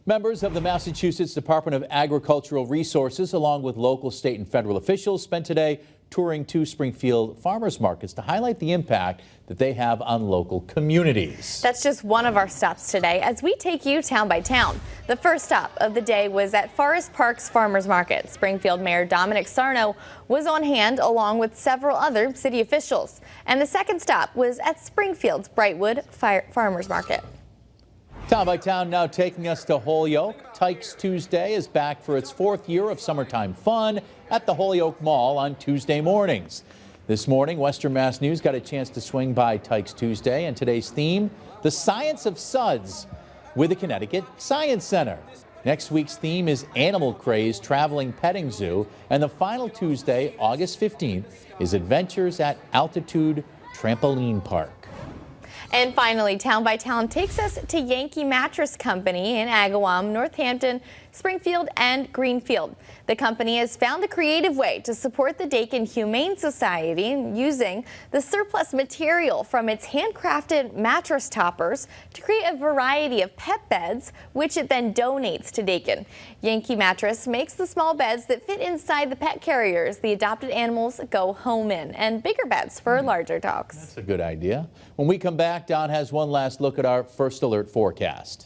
Members of the Massachusetts Department of Agricultural Resources, along with local, state, and federal officials, spent today touring 2 Springfield farmers markets to highlight the impact that they have on local communities. That's just one of our stops today as we take you town by town. The first stop of the day was at Forest Park's Farmers Market. Springfield Mayor Dominic Sarno was on hand along with several other city officials. And the second stop was at Springfield's Brightwood Farmers Market. Town by Town now taking us to Holyoke. Tykes Tuesday is back for its 4th year of summertime fun at the Holyoke Mall on Tuesday mornings. This morning, Western Mass News got a chance to swing by Tykes Tuesday, and today's theme, the science of suds with the Connecticut Science Center. Next week's theme is Animal Craze Traveling Petting Zoo, and the final Tuesday, August 15th, is Adventures at Altitude Trampoline Park. And finally, Town by Town takes us to Yankee Mattress Company in Agawam, Northampton, Springfield, and Greenfield. The company has found a creative way to support the Dakin Humane Society using the surplus material from its handcrafted mattress toppers to create a variety of pet beds, which it then donates to Dakin. Yankee Mattress makes the small beds that fit inside the pet carriers the adopted animals go home in, and bigger beds for larger dogs. That's a good idea. When we come back, Don has one last look at our First Alert forecast.